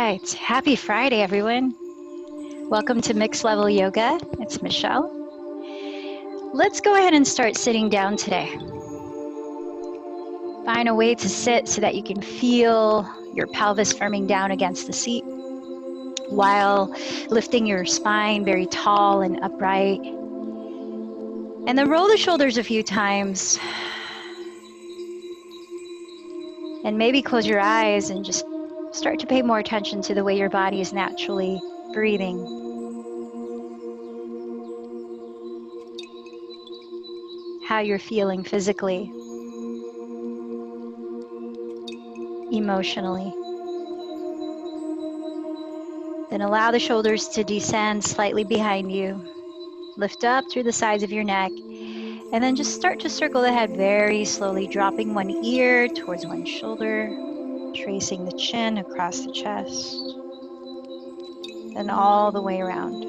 right. Happy Friday, everyone. Welcome to Mixed Level Yoga. It's Michelle. Let's go ahead and start sitting down today. Find a way to sit so that you can feel your pelvis firming down against the seat while lifting your spine very tall and upright. And then roll the shoulders a few times. And maybe close your eyes and just start to pay more attention to the way your body is naturally breathing. How you're feeling physically, emotionally. Then allow the shoulders to descend slightly behind you. Lift up through the sides of your neck. And then just start to circle the head very slowly, dropping one ear towards one shoulder, tracing the chin across the chest, then all the way around.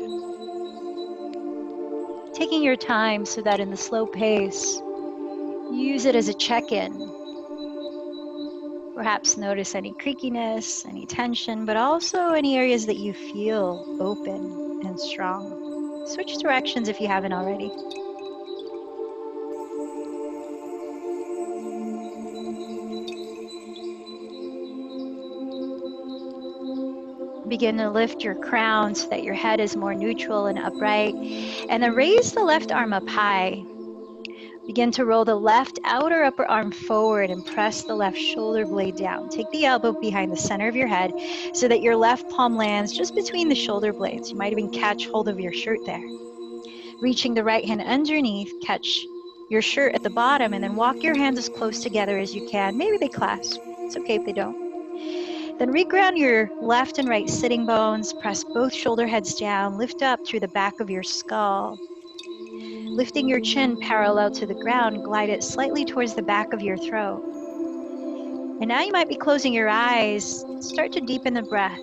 Taking your time so that in the slow pace, use it as a check-in. Perhaps notice any creakiness, any tension, but also any areas that you feel open and strong. Switch directions if you haven't already. Begin to lift your crown so that your head is more neutral and upright. And then raise the left arm up high. Begin to roll the left outer upper arm forward and press the left shoulder blade down. Take the elbow behind the center of your head so that your left palm lands just between the shoulder blades. You might even catch hold of your shirt there. Reaching the right hand underneath, catch your shirt at the bottom, and then walk your hands as close together as you can. Maybe they clasp. It's okay if they don't. Then reground your left and right sitting bones, press both shoulder heads down, lift up through the back of your skull. Lifting your chin parallel to the ground, glide it slightly towards the back of your throat. And now you might be closing your eyes. Start to deepen the breath.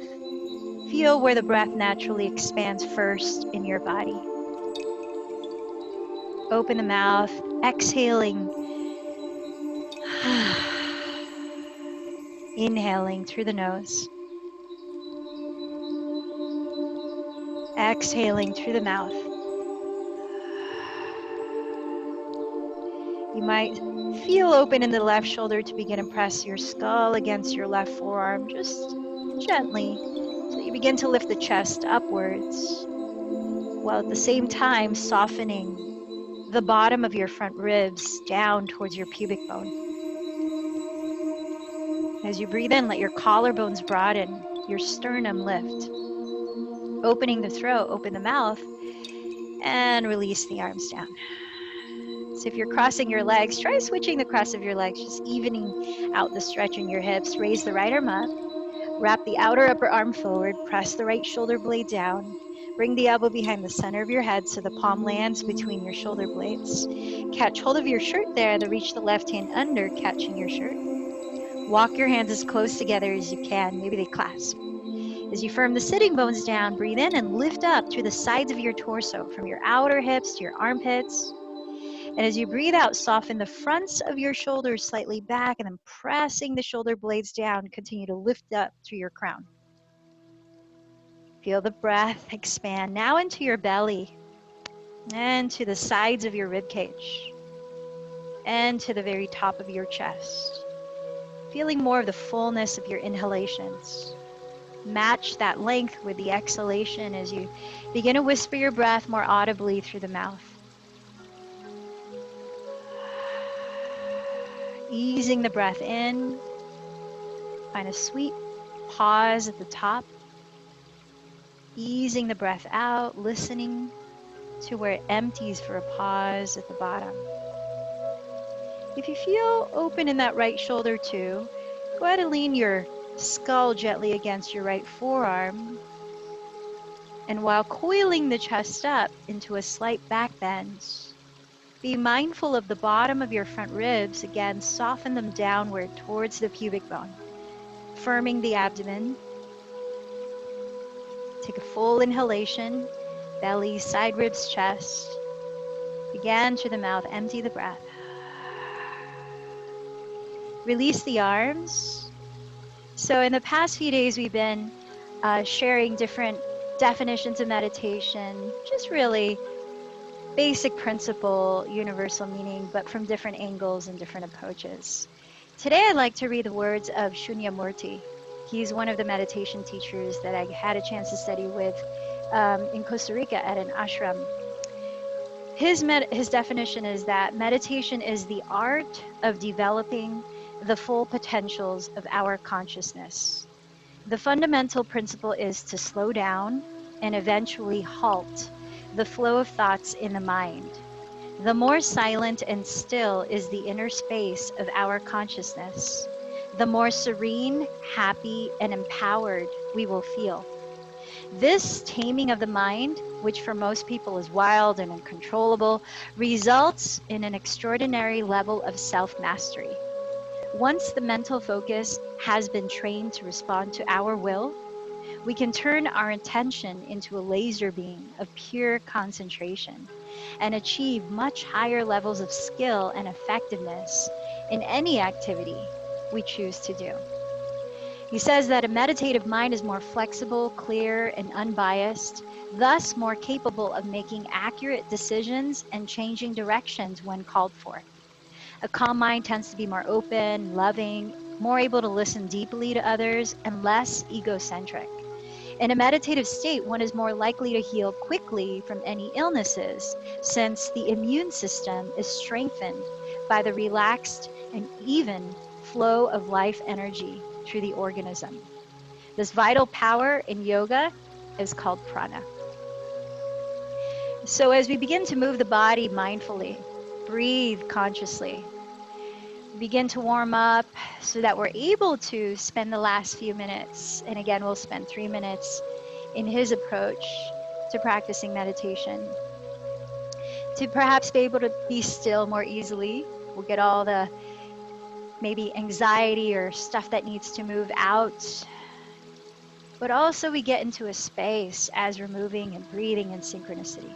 Feel where the breath naturally expands first in your body. Open the mouth, exhaling. Inhaling through the nose. Exhaling through the mouth. You might feel open in the left shoulder to begin to press your skull against your left forearm, just gently, so you begin to lift the chest upwards, while at the same time softening the bottom of your front ribs down towards your pubic bone. As you breathe in, let your collarbones broaden, your sternum lift. Opening the throat, open the mouth, and release the arms down. So if you're crossing your legs, try switching the cross of your legs, just evening out the stretch in your hips. Raise the right arm up, wrap the outer upper arm forward, press the right shoulder blade down, bring the elbow behind the center of your head so the palm lands between your shoulder blades. Catch hold of your shirt there, then reach the left hand under, catching your shirt. Walk your hands as close together as you can, maybe they clasp. As you firm the sitting bones down, breathe in and lift up through the sides of your torso, from your outer hips to your armpits. And as you breathe out, soften the fronts of your shoulders slightly back, and then pressing the shoulder blades down, continue to lift up through your crown. Feel the breath expand now into your belly and to the sides of your rib cage and to the very top of your chest. Feeling more of the fullness of your inhalations. Match that length with the exhalation as you begin to whisper your breath more audibly through the mouth. Easing the breath in. Find a sweet pause at the top. Easing the breath out, listening to where it empties for a pause at the bottom. If you feel open in that right shoulder too, go ahead and lean your skull gently against your right forearm. And while coiling the chest up into a slight back bend, be mindful of the bottom of your front ribs. Again, soften them downward towards the pubic bone, firming the abdomen. Take a full inhalation, belly, side ribs, chest. Again, through the mouth, empty the breath. Release the arms. So in the past few days, we've been sharing different definitions of meditation, just really basic principle, universal meaning, but from different angles and different approaches. Today, I'd like to read the words of Shunyamurti. He's one of the meditation teachers that I had a chance to study with in Costa Rica at an ashram. His definition is that meditation is the art of developing the full potentials of our consciousness. The fundamental principle is to slow down and eventually halt the flow of thoughts in the mind. The more silent and still is the inner space of our consciousness, the more serene, happy, and empowered we will feel. This taming of the mind, which for most people is wild and uncontrollable, results in an extraordinary level of self-mastery. Once the mental focus has been trained to respond to our will, we can turn our attention into a laser beam of pure concentration and achieve much higher levels of skill and effectiveness in any activity we choose to do. He says that a meditative mind is more flexible, clear, and unbiased, thus more capable of making accurate decisions and changing directions when called for. A calm mind tends to be more open, loving, more able to listen deeply to others, and less egocentric. In a meditative state, one is more likely to heal quickly from any illnesses, since the immune system is strengthened by the relaxed and even flow of life energy through the organism. This vital power in yoga is called prana. So as we begin to move the body mindfully, breathe consciously, begin to warm up so that we're able to spend the last few minutes, and again, we'll spend 3 minutes in his approach to practicing meditation, to perhaps be able to be still more easily. We'll get all the maybe anxiety or stuff that needs to move out, but also we get into a space as we're moving and breathing in synchronicity.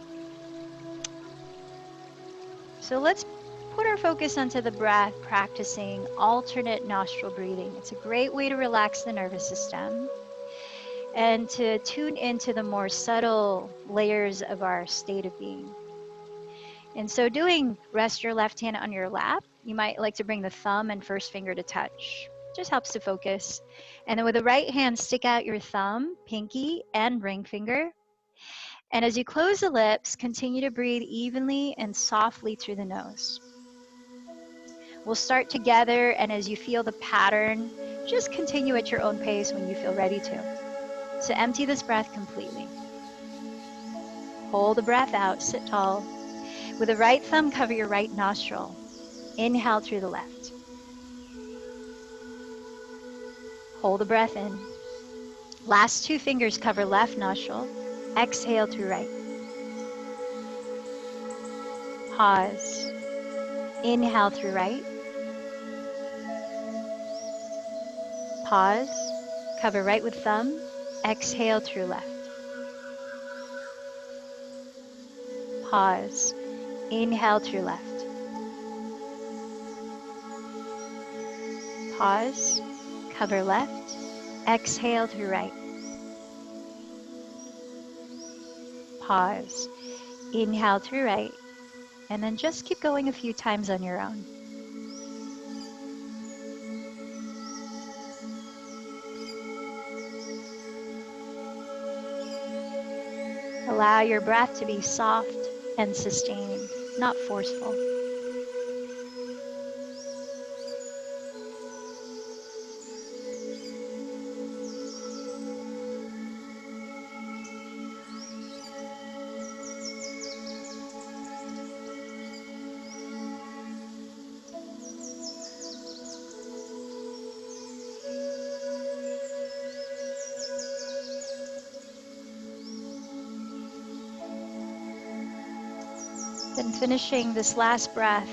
So let's put our focus onto the breath, practicing alternate nostril breathing. It's a great way to relax the nervous system and to tune into the more subtle layers of our state of being. And so doing, rest your left hand on your lap. You might like to bring the thumb and first finger to touch. Just helps to focus. And then with the right hand, stick out your thumb, pinky, and ring finger. And as you close the lips, continue to breathe evenly and softly through the nose. We'll start together, and as you feel the pattern, just continue at your own pace when you feel ready to. So empty this breath completely. Hold the breath out, sit tall. With the right thumb, cover your right nostril. Inhale through the left. Hold the breath in. Last two fingers cover left nostril. Exhale through right. Pause. Inhale through right. Pause. Cover right with thumb. Exhale through left. Pause. Inhale through left. Pause. Cover left. Exhale through right. Pause. Inhale through right. And then just keep going a few times on your own. Allow your breath to be soft and sustained, not forceful. Then finishing this last breath,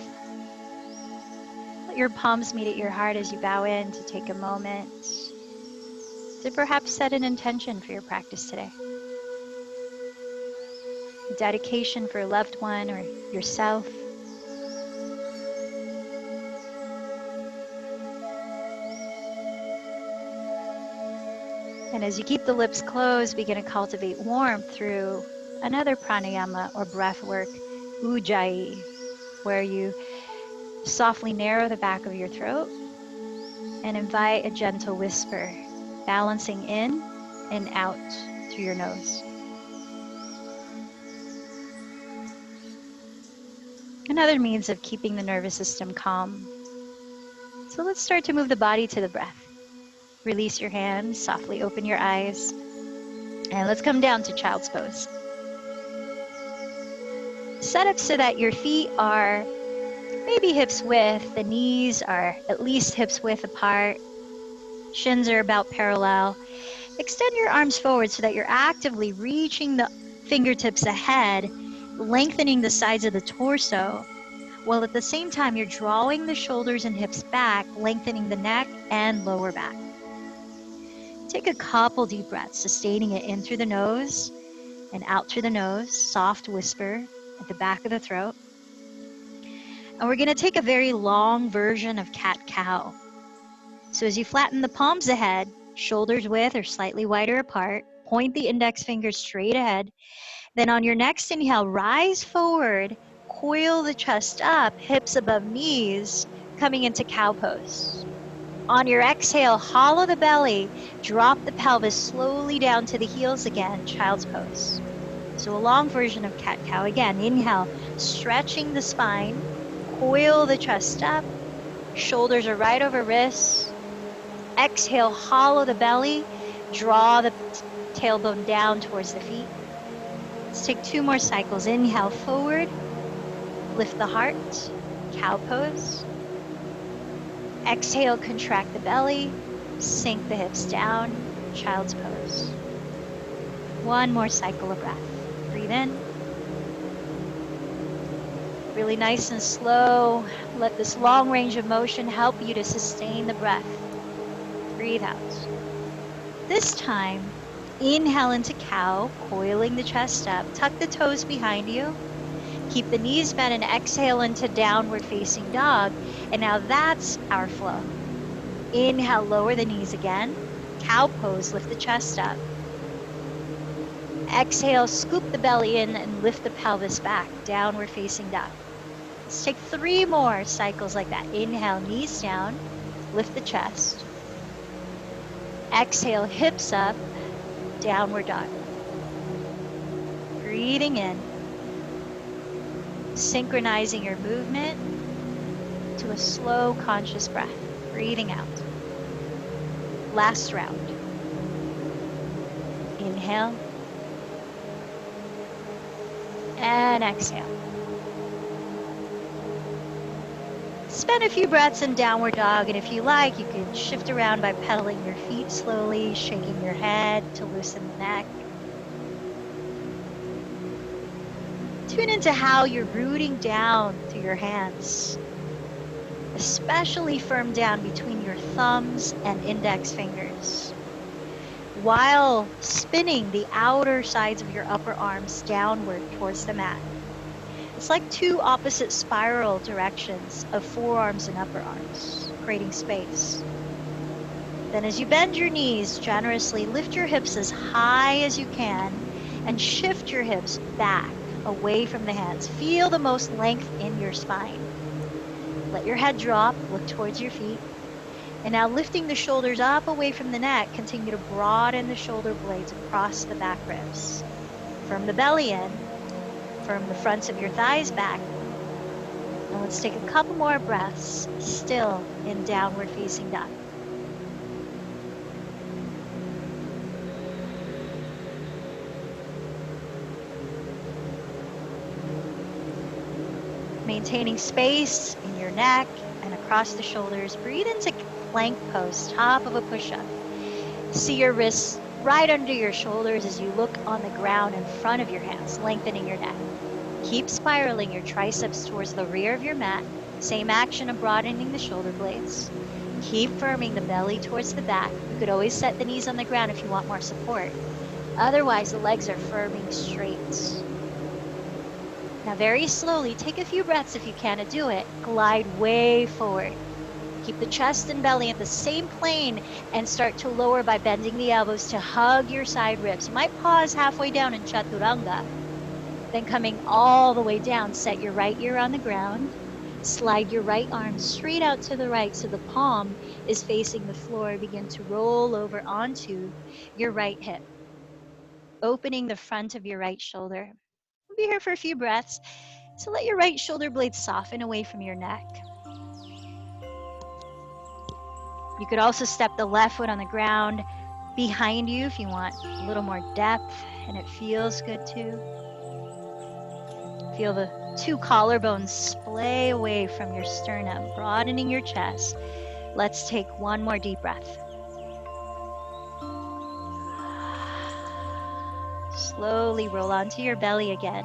let your palms meet at your heart as you bow in to take a moment to perhaps set an intention for your practice today. A dedication for a loved one or yourself. And as you keep the lips closed, begin to cultivate warmth through another pranayama or breath work, ujjayi, where you softly narrow the back of your throat and invite a gentle whisper, balancing in and out through your nose. Another means of keeping the nervous system calm. So let's start to move the body to the breath. Release your hands, softly open your eyes, and let's come down to child's pose. Set up so that your feet are maybe hips width, the knees are at least hips width apart, shins are about parallel. Extend your arms forward so that you're actively reaching the fingertips ahead, lengthening the sides of the torso, while at the same time you're drawing the shoulders and hips back, lengthening the neck and lower back. Take a couple deep breaths, sustaining it in through the nose and out through the nose, soft whisper at the back of the throat. And we're going to take a very long version of cat-cow. So as you flatten the palms ahead, shoulders width or slightly wider apart, point the index finger straight ahead. Then on your next inhale, rise forward, coil the chest up, hips above knees, coming into cow pose. On your exhale, hollow the belly, drop the pelvis slowly down to the heels again, child's pose. So a long version of cat-cow again. Inhale, stretching the spine, coil the chest up, shoulders are right over wrists. Exhale, hollow the belly, draw the tailbone down towards the feet. Let's take 2 more cycles. Inhale, forward, lift the heart, cow pose. Exhale, contract the belly, sink the hips down, child's pose. 1 more cycle of breath. Breathe in. Really nice and slow. Let this long range of motion help you to sustain the breath. Breathe out. This time, inhale into cow, coiling the chest up. Tuck the toes behind you. Keep the knees bent and exhale into downward facing dog. And now that's our flow. Inhale, lower the knees again. Cow pose, lift the chest up. Exhale, scoop the belly in and lift the pelvis back, downward facing dog. Let's take 3 more cycles like that. Inhale, knees down, lift the chest. Exhale, hips up, downward dog. Breathing in. Synchronizing your movement to a slow, conscious breath. Breathing out. Last round. Inhale. And exhale. Spend a few breaths in downward dog, and if you like, you can shift around by pedaling your feet slowly, shaking your head to loosen the neck. Tune into how you're rooting down through your hands, especially firm down between your thumbs and index fingers, while spinning the outer sides of your upper arms downward towards the mat. It's like 2 opposite spiral directions of forearms and upper arms, creating space. Then as you bend your knees generously, lift your hips as high as you can and shift your hips back away from the hands. Feel the most length in your spine. Let your head drop, look towards your feet. And now lifting the shoulders up away from the neck, continue to broaden the shoulder blades across the back ribs. Firm the belly in, firm the fronts of your thighs back. And let's take a couple more breaths, still in downward facing dog. Maintaining space in your neck and across the shoulders. Breathe into plank pose, top of a push-up. See your wrists right under your shoulders as you look on the ground in front of your hands, lengthening your neck. Keep spiraling your triceps towards the rear of your mat. Same action of broadening the shoulder blades. Keep firming the belly towards the back. You could always set the knees on the ground if you want more support. Otherwise, the legs are firming straight. Now very slowly, take a few breaths if you can to do it. Glide way forward. Keep the chest and belly at the same plane and start to lower by bending the elbows to hug your side ribs. You might pause halfway down in Chaturanga. Then coming all the way down, set your right ear on the ground. Slide your right arm straight out to the right so the palm is facing the floor. Begin to roll over onto your right hip, opening the front of your right shoulder. We'll be here for a few breaths. So let your right shoulder blade soften away from your neck. You could also step the left foot on the ground behind you if you want a little more depth, and it feels good too. Feel the two collarbones splay away from your sternum, broadening your chest. Let's take one more deep breath. Slowly roll onto your belly again.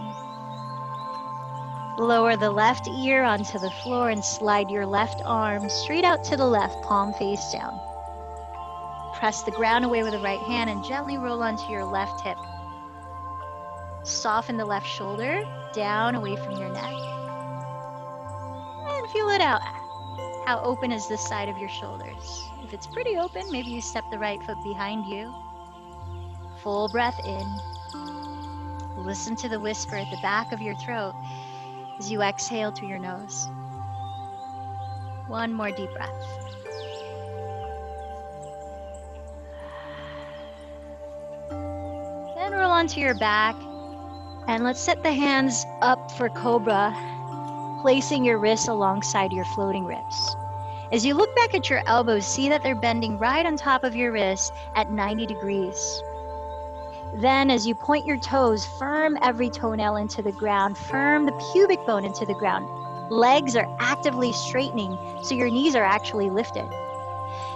Lower the left ear onto the floor and slide your left arm straight out to the left, palm face down. Press the ground away with the right hand and gently roll onto your left hip. Soften the left shoulder down away from your neck. And feel it out. How open is this side of your shoulders? If it's pretty open, maybe you step the right foot behind you. Full breath in. Listen to the whisper at the back of your throat as you exhale through your nose. One more deep breath. Then roll onto your back. And let's set the hands up for Cobra, placing your wrists alongside your floating ribs. As you look back at your elbows, see that they're bending right on top of your wrists at 90 degrees. Then as you point your toes, firm every toenail into the ground, firm the pubic bone into the ground. Legs are actively straightening, so your knees are actually lifted.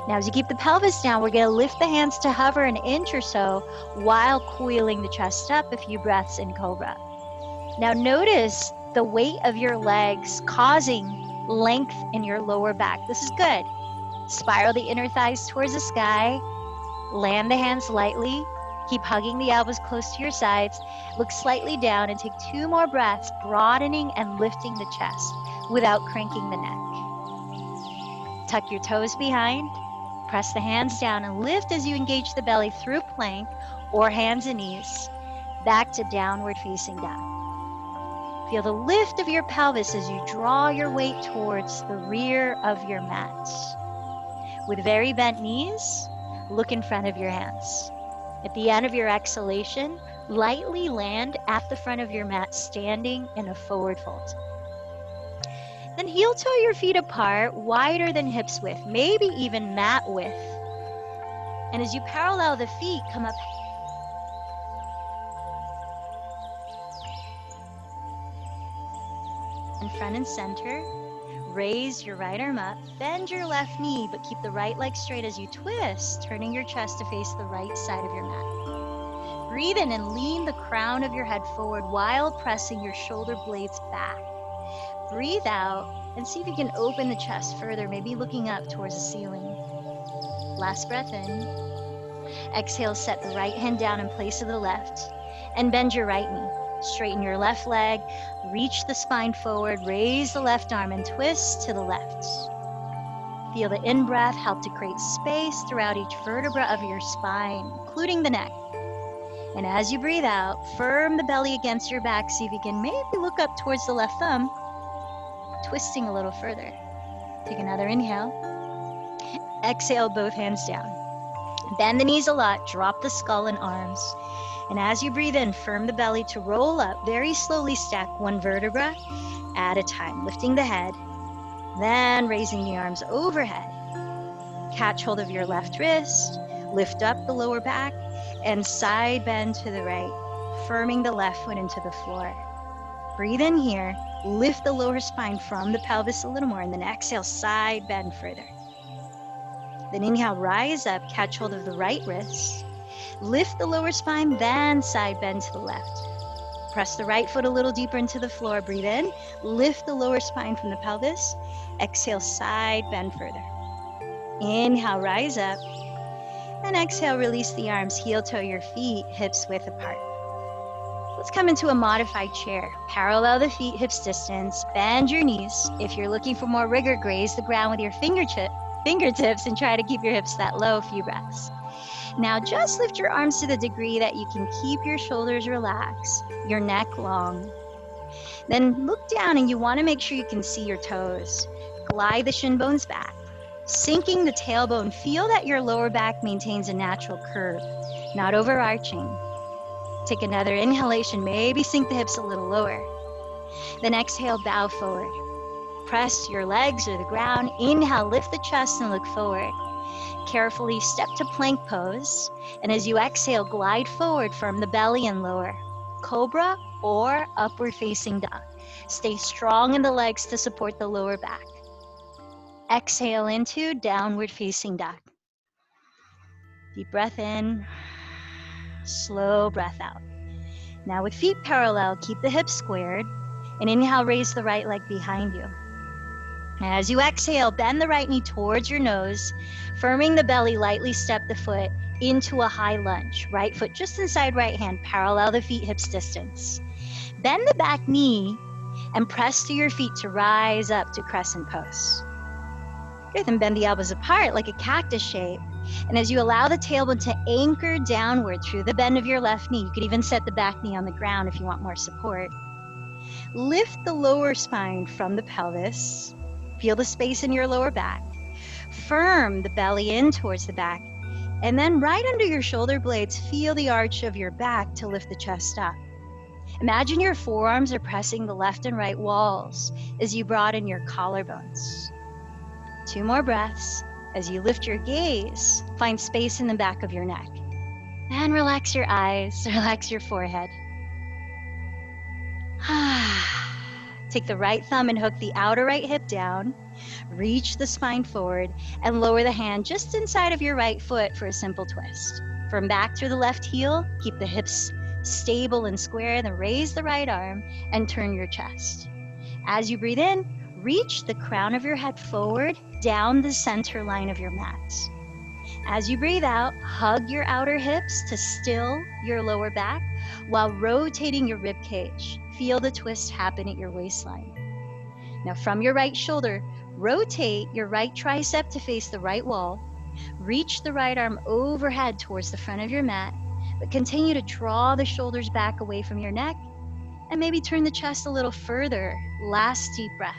Now as you keep the pelvis down, we're going to lift the hands to hover an inch or so while coiling the chest up, a few breaths in Cobra. Now notice the weight of your legs causing length in your lower back. This is good. Spiral the inner thighs towards the sky. Land the hands lightly. Keep hugging the elbows close to your sides. Look slightly down and take 2 more breaths, broadening and lifting the chest without cranking the neck. Tuck your toes behind. Press the hands down and lift as you engage the belly through plank or hands and knees, back to downward facing dog. Feel the lift of your pelvis as you draw your weight towards the rear of your mat. With very bent knees, look in front of your hands. At the end of your exhalation, lightly land at the front of your mat, standing in a forward fold. Then heel toe your feet apart, wider than hips width, maybe even mat width. And as you parallel the feet, come up in front and center. Raise your right arm up, bend your left knee, but keep the right leg straight as you twist, turning your chest to face the right side of your mat. Breathe in and lean the crown of your head forward while pressing your shoulder blades back. Breathe out and see if you can open the chest further, maybe looking up towards the ceiling. Last breath in. Exhale, set the right hand down in place of the left and bend your right knee. Straighten your left leg, reach the spine forward, raise the left arm and twist to the left. Feel the in-breath help to create space throughout each vertebra of your spine, including the neck. And as you breathe out, firm the belly against your back. See if you can maybe look up towards the left thumb, twisting a little further. Take another inhale. Exhale, both hands down. Bend the knees a lot, drop the skull and arms. And as you breathe in, firm the belly to roll up. Very slowly stack one vertebra at a time, lifting the head, then raising the arms overhead. Catch hold of your left wrist, lift up the lower back, and side bend to the right, firming the left foot into the floor. Breathe in here, lift the lower spine from the pelvis a little more, and then exhale, side bend further. Then inhale, rise up, catch hold of the right wrist, lift the lower spine, then side bend to the left. Press the right foot a little deeper into the floor. Breathe in, lift the lower spine from the pelvis. Exhale, side bend further. Inhale, rise up. And exhale, release the arms, heel toe your feet, hips width apart. Let's come into a modified chair. Parallel the feet, hips distance. Bend your knees. If you're looking for more rigor, graze the ground with your fingertips and try to keep your hips that low. A few breaths. Now just lift your arms to the degree that you can keep your shoulders relaxed, your neck long. Then look down and you want to make sure you can see your toes. Glide the shin bones back. Sinking the tailbone, feel that your lower back maintains a natural curve, not overarching. Take another inhalation, maybe sink the hips a little lower. Then exhale, bow forward. Press your legs or the ground. Inhale, lift the chest and look forward. Carefully step to plank pose. And as you exhale, glide forward from the belly and lower. Cobra or upward facing dog. Stay strong in the legs to support the lower back. Exhale into downward facing dog. Deep breath in, slow breath out. Now with feet parallel, keep the hips squared, and inhale, raise the right leg behind you. As you exhale, bend the right knee towards your nose, firming the belly, lightly step the foot into a high lunge. Right foot just inside right hand, parallel the feet, hips distance. Bend the back knee and press to your feet to rise up to crescent pose. Good, then bend the elbows apart like a cactus shape. And as you allow the tailbone to anchor downward through the bend of your left knee, you could even set the back knee on the ground if you want more support. Lift the lower spine from the pelvis. Feel the space in your lower back. Firm the belly in towards the back. And then right under your shoulder blades, feel the arch of your back to lift the chest up. Imagine your forearms are pressing the left and right walls as you broaden your collarbones. 2 more breaths. As you lift your gaze, find space in the back of your neck. And relax your eyes, relax your forehead. Take the right thumb and hook the outer right hip down. Reach the spine forward and lower the hand just inside of your right foot for a simple twist. From back through the left heel, keep the hips stable and square, then raise the right arm and turn your chest. As you breathe in, reach the crown of your head forward down the center line of your mat. As you breathe out, hug your outer hips to still your lower back while rotating your rib cage. Feel the twist happen at your waistline. Now from your right shoulder, rotate your right tricep to face the right wall. Reach the right arm overhead towards the front of your mat, but continue to draw the shoulders back away from your neck and maybe turn the chest a little further. Last deep breath.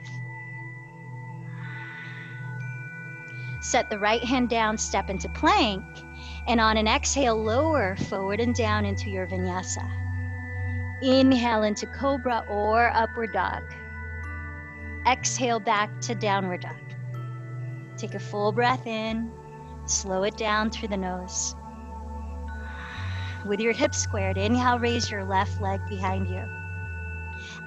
Set the right hand down, step into plank, and on an exhale, lower forward and down into your vinyasa. Inhale into cobra or upward dog. Exhale back to downward dog. Take a full breath in, slow it down through the nose. With your hips squared, inhale, raise your left leg behind you.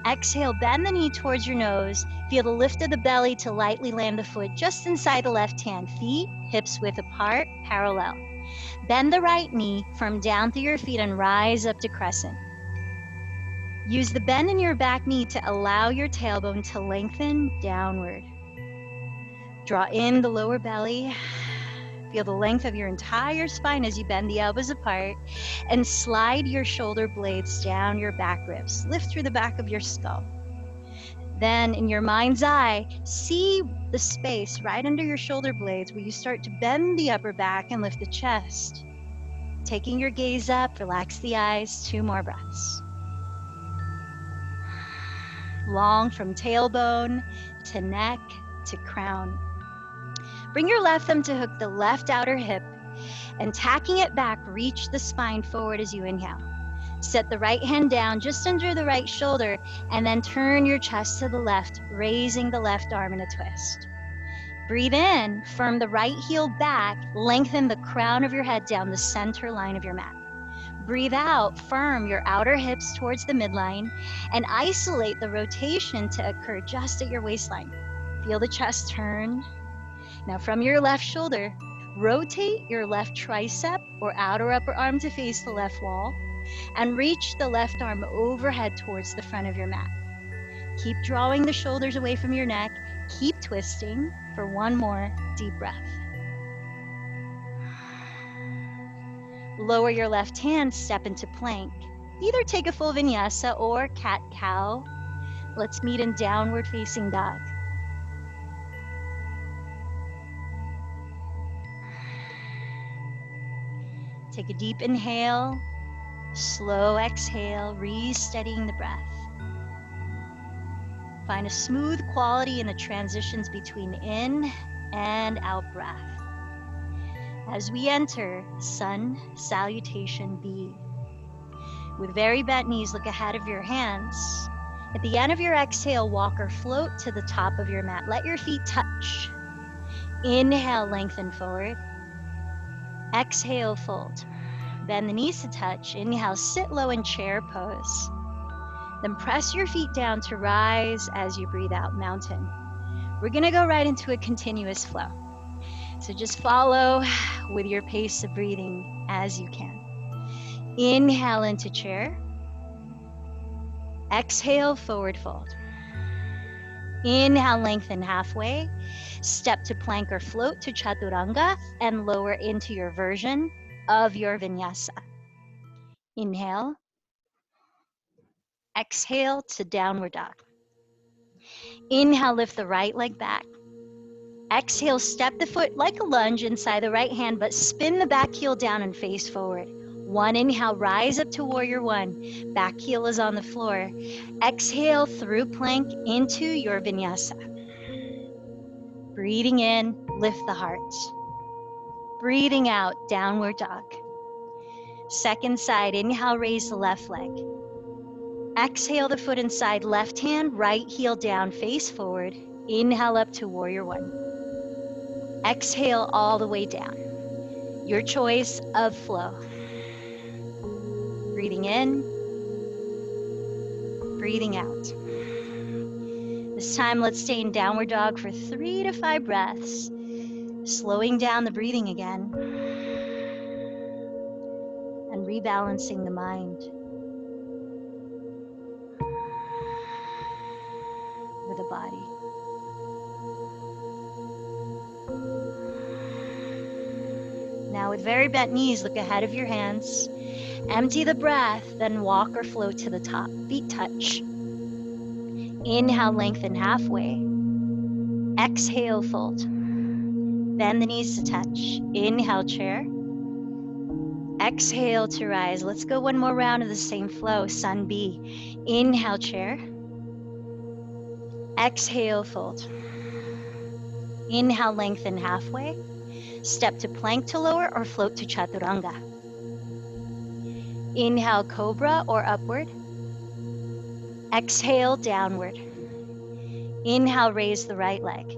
Exhale, bend the knee towards your nose. Feel the lift of the belly to lightly land the foot just inside the left hand. Feet, hips width apart, parallel. Bend the right knee, firm down through your feet and rise up to crescent. Use the bend in your back knee to allow your tailbone to lengthen downward. Draw in the lower belly. Feel the length of your entire spine as you bend the elbows apart and slide your shoulder blades down your back ribs. Lift through the back of your skull. Then in your mind's eye, see the space right under your shoulder blades where you start to bend the upper back and lift the chest. Taking your gaze up, relax the eyes, 2 more breaths. Long from tailbone to neck to crown. Bring your left thumb to hook the left outer hip and tacking it back, reach the spine forward as you inhale. Set the right hand down just under the right shoulder and then turn your chest to the left, raising the left arm in a twist. Breathe in, firm the right heel back, lengthen the crown of your head down the center line of your mat. Breathe out, firm your outer hips towards the midline and isolate the rotation to occur just at your waistline. Feel the chest turn. Now from your left shoulder, rotate your left tricep or outer upper arm to face the left wall and reach the left arm overhead towards the front of your mat. Keep drawing the shoulders away from your neck. Keep twisting for 1 more deep breath. Lower your left hand, step into plank. Either take a full vinyasa or cat-cow. Let's meet in downward facing dog. Take a deep inhale, slow exhale, re-steadying the breath. Find a smooth quality in the transitions between in and out breath. As we enter Sun Salutation B. With very bent knees, look ahead of your hands. At the end of your exhale, walk or float to the top of your mat. Let your feet touch. Inhale, lengthen forward. Exhale, fold. Bend the knees to touch. Inhale, sit low in chair pose. Then press your feet down to rise as you breathe out, mountain. We're gonna go right into a continuous flow. So just follow with your pace of breathing as you can. Inhale into chair. Exhale, forward fold. Inhale, lengthen halfway. Step to plank or float to chaturanga and lower into your version of your vinyasa. Inhale. Exhale to downward dog. Inhale, lift the right leg back. Exhale, step the foot like a lunge inside the right hand, but spin the back heel down and face forward. One inhale, rise up to warrior one. Back heel is on the floor. Exhale through plank into your vinyasa. Breathing in, lift the heart. Breathing out, downward dog. Second side, inhale, raise the left leg. Exhale the foot inside, left hand, right heel down, face forward. Inhale up to warrior one. Exhale all the way down. Your choice of flow. Breathing in, breathing out. This time, let's stay in downward dog for 3 to 5 breaths, slowing down the breathing again and rebalancing the mind with the body. Now, with very bent knees, look ahead of your hands. Empty the breath, then walk or float to the top. Feet touch. Inhale, lengthen halfway. Exhale, fold. Bend the knees to touch. Inhale, chair. Exhale to rise. Let's go one more round of the same flow. Sun B. Inhale, chair. Exhale, fold. Inhale, lengthen halfway. Step to plank to lower or float to chaturanga. Inhale, cobra or upward. Exhale, downward. Inhale, raise the right leg.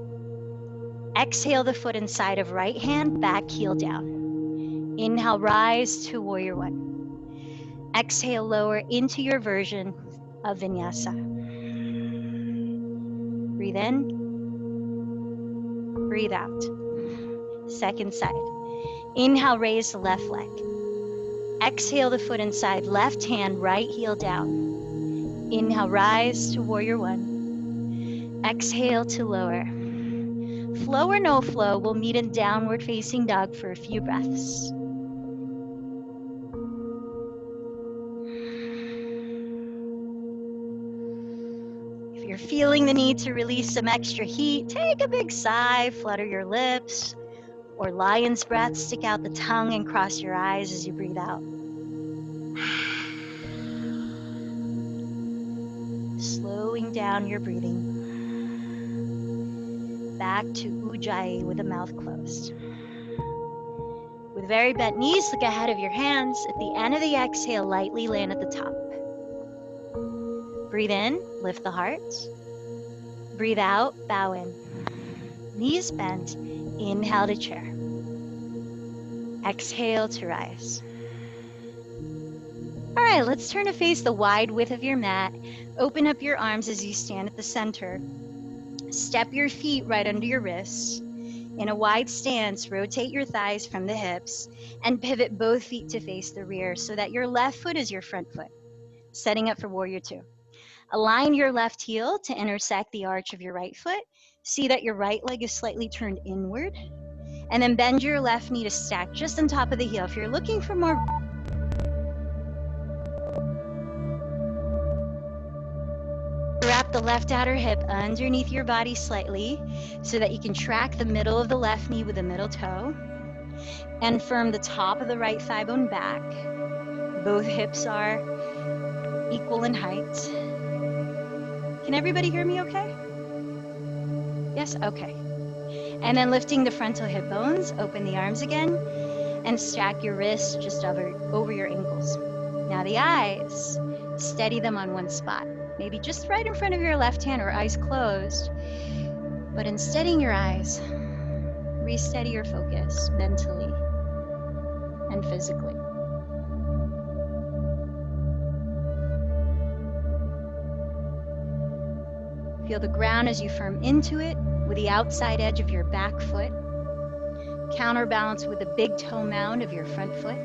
Exhale the foot inside of right hand, back heel down. Inhale, rise to warrior one. Exhale, lower into your version of vinyasa. Breathe in, breathe out. Second side. Inhale, raise the left leg. Exhale the foot inside, left hand, right heel down. Inhale, rise to warrior one. Exhale to lower. Flow or no flow, we'll meet in downward facing dog for a few breaths. If you're feeling the need to release some extra heat, take a big sigh, flutter your lips, or lion's breath, stick out the tongue and cross your eyes as you breathe out. Slowing down your breathing. Back to Ujjayi with the mouth closed. With very bent knees, look ahead of your hands. At the end of the exhale, lightly land at the top. Breathe in, lift the heart. Breathe out, bow in. Knees bent, inhale to chair. Exhale to rise. All right, let's turn to face the wide width of your mat. Open up your arms as you stand at the center. Step your feet right under your wrists. In a wide stance, rotate your thighs from the hips and pivot both feet to face the rear so that your left foot is your front foot. Setting up for warrior two. Align your left heel to intersect the arch of your right foot. See that your right leg is slightly turned inward. And then bend your left knee to stack just on top of the heel. If you're looking for more the left outer hip underneath your body slightly so that you can track the middle of the left knee with the middle toe. And firm the top of the right thigh bone back. Both hips are equal in height. Can everybody hear me okay? Yes? Okay. And then lifting the frontal hip bones, open the arms again, and stack your wrists just over your ankles. Now the eyes, steady them on one spot. Maybe just right in front of your left hand or eyes closed. But in steadying your eyes, re-steady your focus mentally and physically. Feel the ground as you firm into it with the outside edge of your back foot. Counterbalance with the big toe mound of your front foot.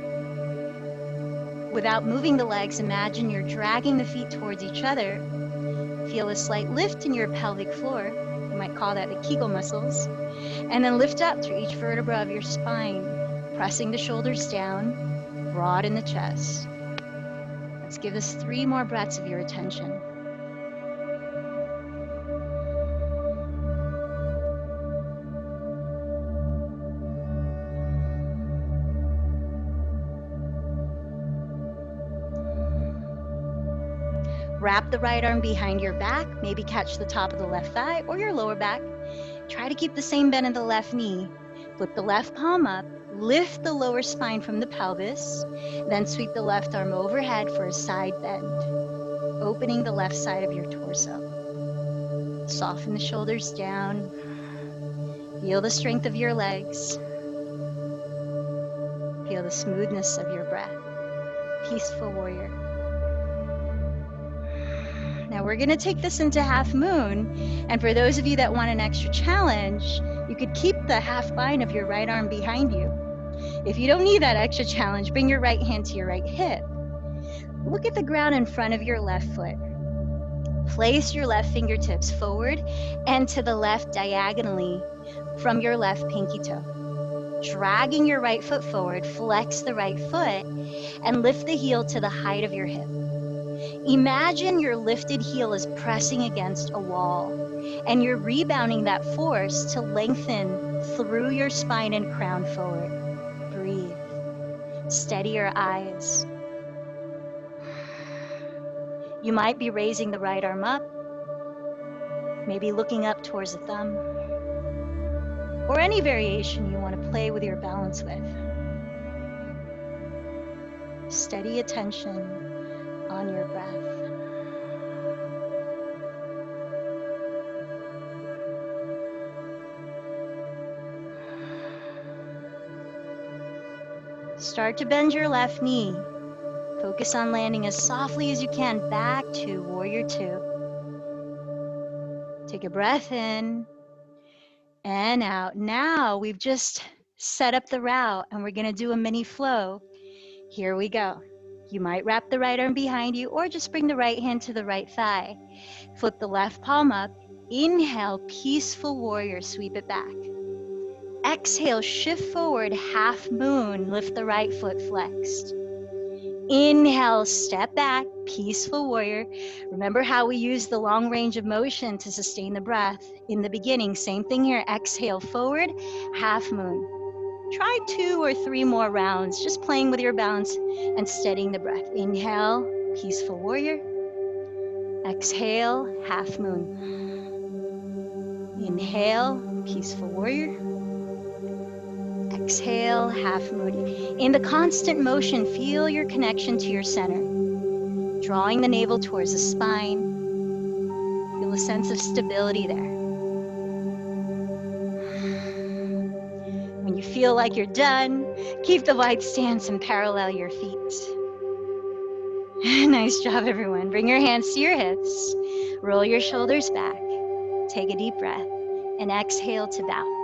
Without moving the legs, imagine you're dragging the feet towards each other. Feel a slight lift in your pelvic floor. You might call that the Kegel muscles. And then lift up through each vertebra of your spine, pressing the shoulders down, broad in the chest. Let's give this 3 more breaths of your attention. Wrap the right arm behind your back, maybe catch the top of the left thigh or your lower back. Try to keep the same bend in the left knee. Flip the left palm up, lift the lower spine from the pelvis, then sweep the left arm overhead for a side bend, opening the left side of your torso. Soften the shoulders down. Feel the strength of your legs. Feel the smoothness of your breath. Peaceful warrior. Now we're gonna take this into half moon. And for those of you that want an extra challenge, you could keep the half bind of your right arm behind you. If you don't need that extra challenge, bring your right hand to your right hip. Look at the ground in front of your left foot. Place your left fingertips forward and to the left diagonally from your left pinky toe. Dragging your right foot forward, flex the right foot and lift the heel to the height of your hip. Imagine your lifted heel is pressing against a wall and you're rebounding that force to lengthen through your spine and crown forward. Breathe. Steady your eyes. You might be raising the right arm up, maybe looking up towards the thumb, or any variation you want to play with your balance with. Steady attention on your breath. Start to bend your left knee. Focus on landing as softly as you can back to Warrior Two. Take a breath in and out. Now we've just set up the route and we're going to do a mini flow. Here we go. You might wrap the right arm behind you or just bring the right hand to the right thigh. Flip the left palm up. Inhale, peaceful warrior, sweep it back. Exhale, shift forward, half moon, lift the right foot flexed. Inhale, step back, peaceful warrior. Remember how we use the long range of motion to sustain the breath. In the beginning, same thing here. Exhale, forward, half moon. Try 2 or 3 more rounds, just playing with your balance and steadying the breath. Inhale, peaceful warrior. Exhale, half moon. Inhale, peaceful warrior. Exhale, half moon. In the constant motion, feel your connection to your center. Drawing the navel towards the spine. Feel a sense of stability there. When you feel like you're done, keep the wide stance and parallel your feet. Nice job, everyone. Bring your hands to your hips. Roll your shoulders back. Take a deep breath and exhale to bow.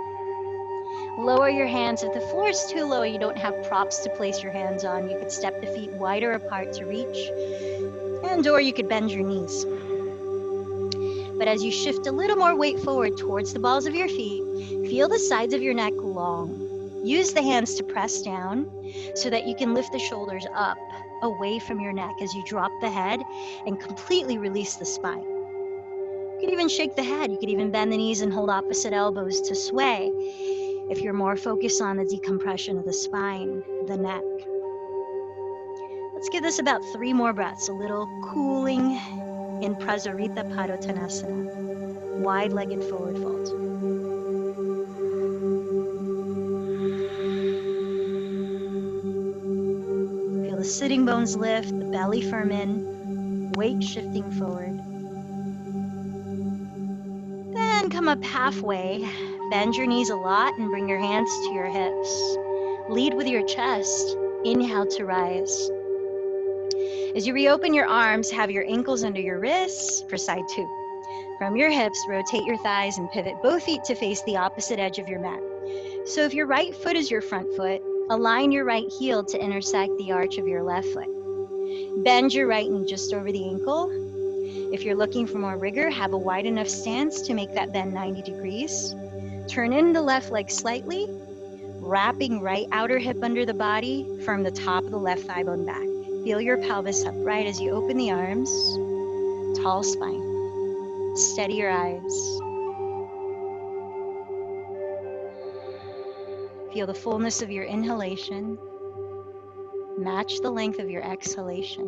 Lower your hands. If the floor is too low, you don't have props to place your hands on. You could step the feet wider apart to reach, or you could bend your knees. But as you shift a little more weight forward towards the balls of your feet, feel the sides of your neck long. Use the hands to press down so that you can lift the shoulders up away from your neck as you drop the head and completely release the spine. You could even shake the head. You could even bend the knees and hold opposite elbows to sway if you're more focused on the decompression of the spine, the neck. Let's give this about 3 more breaths, a little cooling in Prasarita Padottanasana, wide-legged forward fold. Feel the sitting bones lift, the belly firm in, weight shifting forward. Then come up halfway, bend your knees a lot and bring your hands to your hips. Lead with your chest, inhale to rise. As you reopen your arms, have your ankles under your wrists for side 2. From your hips, rotate your thighs and pivot both feet to face the opposite edge of your mat. So if your right foot is your front foot, align your right heel to intersect the arch of your left foot. Bend your right knee just over the ankle. If you're looking for more rigor, have a wide enough stance to make that bend 90 degrees. Turn in the left leg slightly, wrapping right outer hip under the body, firm the top of the left thigh bone back. Feel your pelvis upright as you open the arms, tall spine. Steady your eyes. Feel the fullness of your inhalation. Match the length of your exhalation.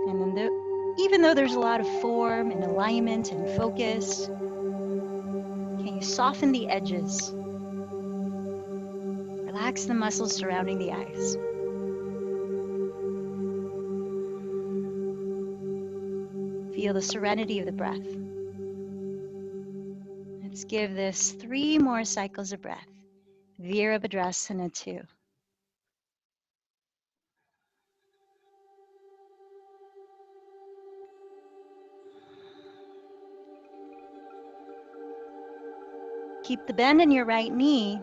And then even though there's a lot of form and alignment and focus, can you soften the edges? Relax the muscles surrounding the eyes. Feel the serenity of the breath. Let's give this 3 more cycles of breath. Virabhadrasana 2. Keep the bend in your right knee.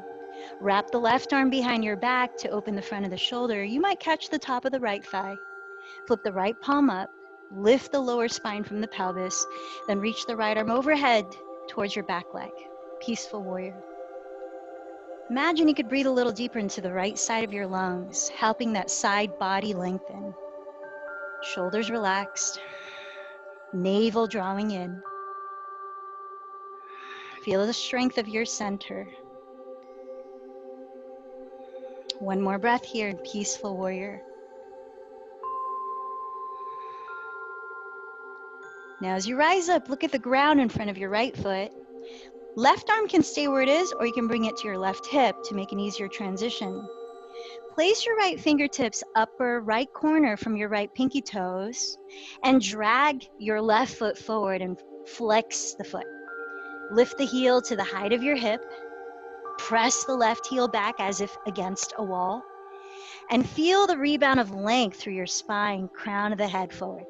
Wrap the left arm behind your back to open the front of the shoulder. You might catch the top of the right thigh. Flip the right palm up. Lift the lower spine from the pelvis. Then reach the right arm overhead towards your back leg. Peaceful warrior. Imagine you could breathe a little deeper into the right side of your lungs, helping that side body lengthen. Shoulders relaxed. Navel drawing in. Feel the strength of your center. One more breath here in peaceful warrior. Now as you rise up, look at the ground in front of your right foot. Left arm can stay where it is, or you can bring it to your left hip to make an easier transition. Place your right fingertips upper right corner from your right pinky toes and drag your left foot forward and flex the foot. Lift the heel to the height of your hip. Press the left heel back as if against a wall. And feel the rebound of length through your spine, crown of the head forward.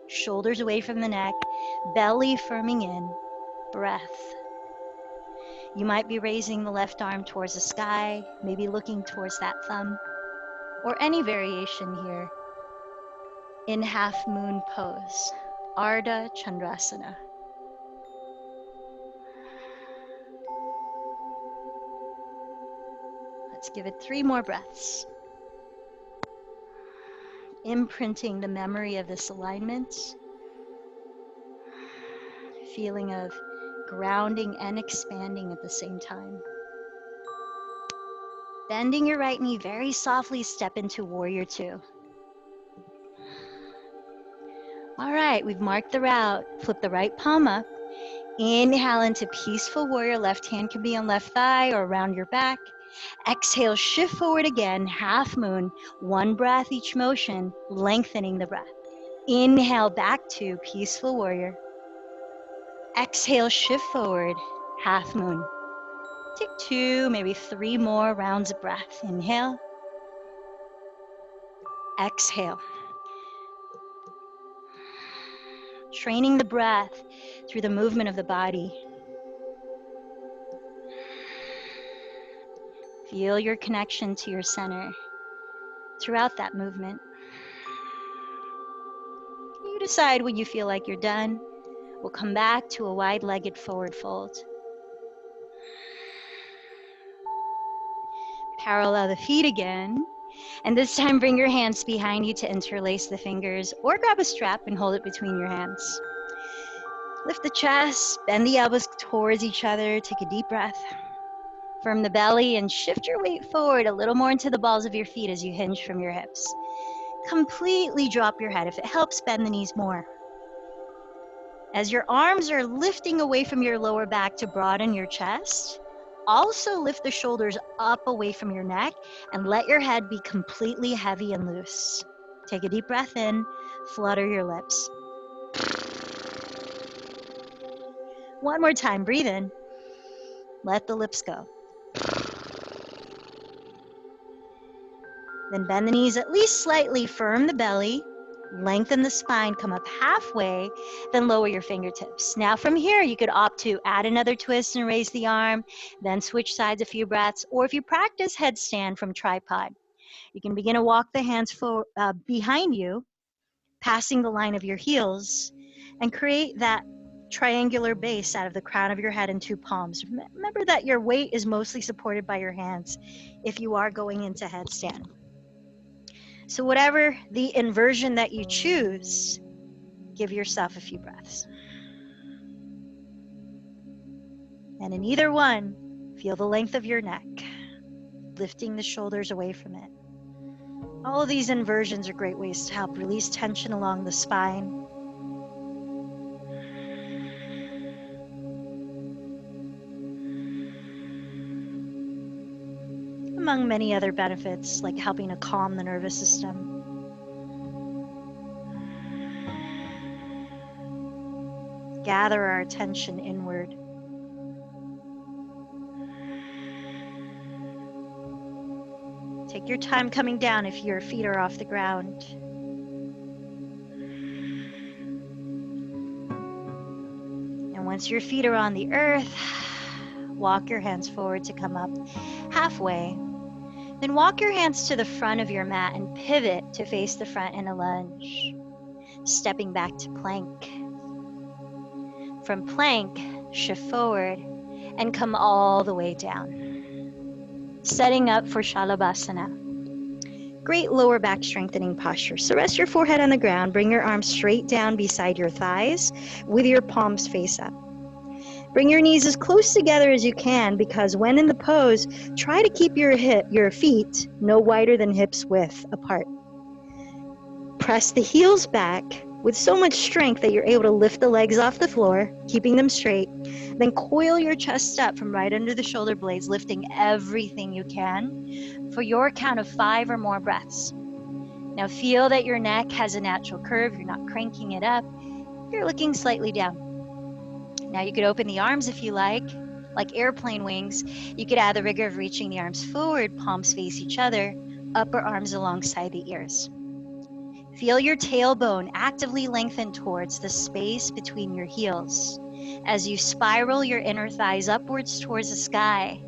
Shoulders away from the neck, belly firming in, breath. You might be raising the left arm towards the sky, maybe looking towards that thumb, or any variation here. In half moon pose, Ardha Chandrasana. Let's give it 3 more breaths. Imprinting the memory of this alignment. Feeling of grounding and expanding at the same time. Bending your right knee very softly, step into Warrior 2. All right, we've marked the route. Flip the right palm up. Inhale into Peaceful Warrior. Left hand can be on left thigh or around your back. Exhale, shift forward again, half moon. 1 breath each motion, lengthening the breath. Inhale back to Peaceful Warrior. Exhale, shift forward, half moon. Take 2, maybe 3 more rounds of breath. Inhale. Exhale. Training the breath through the movement of the body. Feel your connection to your center throughout that movement. You decide when you feel like you're done. We'll come back to a wide-legged forward fold. Parallel the feet again. And this time, bring your hands behind you to interlace the fingers, or grab a strap and hold it between your hands. Lift the chest, bend the elbows towards each other, take a deep breath. Firm the belly and shift your weight forward a little more into the balls of your feet as you hinge from your hips. Completely drop your head. If it helps, bend the knees more. As your arms are lifting away from your lower back to broaden your chest, also lift the shoulders up away from your neck and let your head be completely heavy and loose. Take a deep breath in, flutter your lips. One more time, breathe in. Let the lips go. Then bend the knees at least slightly, firm the belly, lengthen the spine, come up halfway, then lower your fingertips. Now from here, you could opt to add another twist and raise the arm, then switch sides a few breaths, or if you practice headstand from tripod, you can begin to walk the hands behind you, passing the line of your heels, and create that triangular base out of the crown of your head and two palms. Remember that your weight is mostly supported by your hands if you are going into headstand. So whatever the inversion that you choose, give yourself a few breaths. And in either one, feel the length of your neck, lifting the shoulders away from it. All of these inversions are great ways to help release tension along the spine. Among many other benefits, like helping to calm the nervous system. Gather our attention inward. Take your time coming down if your feet are off the ground. And once your feet are on the earth, walk your hands forward to come up halfway. Then walk your hands to the front of your mat and pivot to face the front in a lunge, stepping back to plank. From plank, shift forward and come all the way down. Setting up for Shalabhasana. Great lower back strengthening posture. So rest your forehead on the ground, bring your arms straight down beside your thighs with your palms face up. Bring your knees as close together as you can, because when in the pose, try to keep your feet no wider than hips width apart. Press the heels back with so much strength that you're able to lift the legs off the floor, keeping them straight. Then coil your chest up from right under the shoulder blades, lifting everything you can for your count of 5 or more breaths. Now feel that your neck has a natural curve. You're not cranking it up. You're looking slightly down. Now you could open the arms if you like airplane wings. You could add the rigor of reaching the arms forward, palms face each other, upper arms alongside the ears. Feel your tailbone actively lengthen towards the space between your heels as you spiral your inner thighs upwards towards the sky,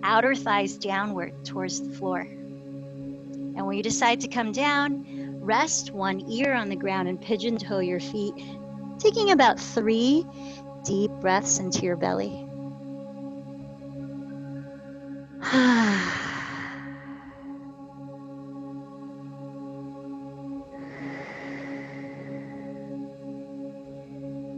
outer thighs downward towards the floor. And when you decide to come down, rest one ear on the ground and pigeon toe your feet, taking about 3 deep breaths into your belly.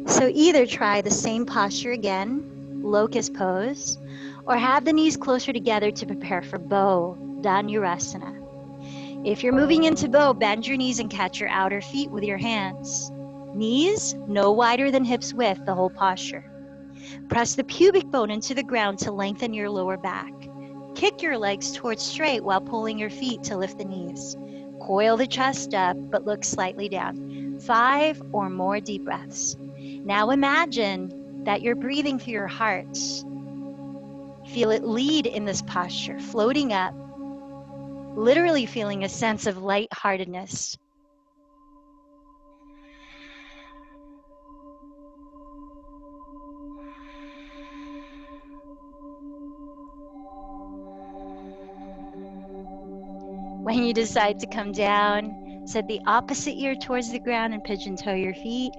So either try the same posture again, locust pose, or have the knees closer together to prepare for bow, Dhanurasana. If you're moving into bow, bend your knees and catch your outer feet with your hands. Knees no wider than hips width, the whole posture. Press the pubic bone into the ground to lengthen your lower back. Kick your legs towards straight while pulling your feet to lift the knees. Coil the chest up, but look slightly down. 5 or more deep breaths. Now imagine that you're breathing through your heart. Feel it lead in this posture, floating up, literally feeling a sense of lightheartedness. When you decide to come down, set the opposite ear towards the ground and pigeon toe your feet.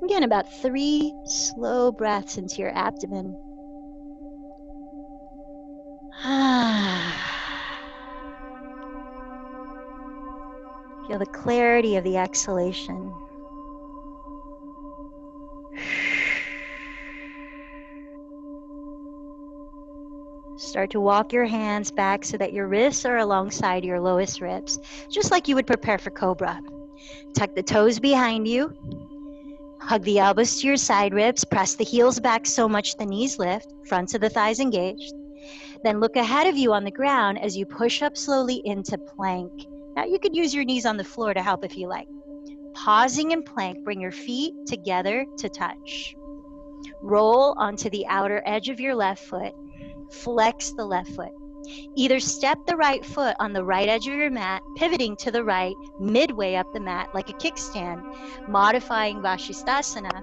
Again, about 3 slow breaths into your abdomen. Feel the clarity of the exhalation. Start to walk your hands back so that your wrists are alongside your lowest ribs, just like you would prepare for cobra. Tuck the toes behind you. Hug the elbows to your side ribs. Press the heels back so much the knees lift, fronts of the thighs engaged. Then look ahead of you on the ground as you push up slowly into plank. Now you could use your knees on the floor to help if you like. Pausing in plank, bring your feet together to touch. Roll onto the outer edge of your left foot. Flex the left foot. Either step the right foot on the right edge of your mat, pivoting to the right, midway up the mat like a kickstand, modifying Vashisthasana,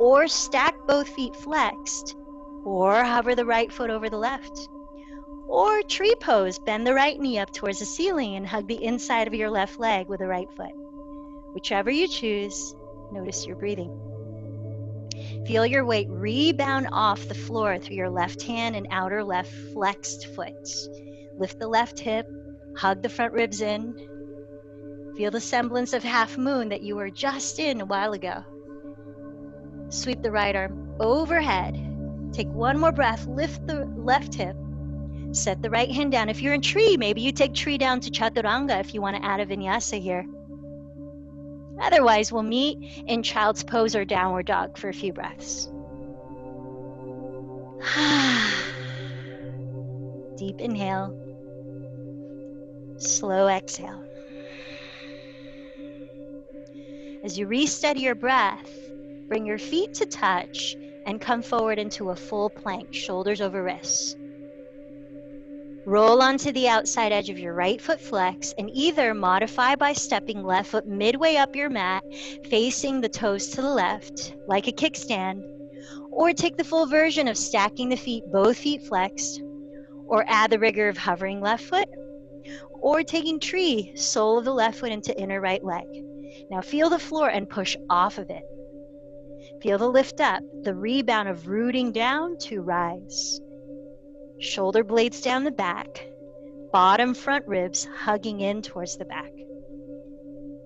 or stack both feet flexed, or hover the right foot over the left. Or tree pose, bend the right knee up towards the ceiling and hug the inside of your left leg with the right foot. Whichever you choose, notice your breathing. Feel your weight rebound off the floor through your left hand and outer left flexed foot. Lift the left hip, hug the front ribs in. Feel the semblance of half moon that you were just in a while ago. Sweep the right arm overhead. Take one more breath, lift the left hip. Set the right hand down. If you're in tree, maybe you take tree down to chaturanga if you want to add a vinyasa here. Otherwise, we'll meet in child's pose or downward dog for a few breaths. Deep inhale. Slow exhale. As you re-steady your breath, bring your feet to touch and come forward into a full plank, shoulders over wrists. Roll onto the outside edge of your right foot flex and either modify by stepping left foot midway up your mat, facing the toes to the left, like a kickstand, or take the full version of stacking the feet, both feet flexed, or add the rigor of hovering left foot, or taking tree, sole of the left foot into inner right leg. Now feel the floor and push off of it. Feel the lift up, the rebound of rooting down to rise. Shoulder blades down the back, bottom front ribs hugging in towards the back.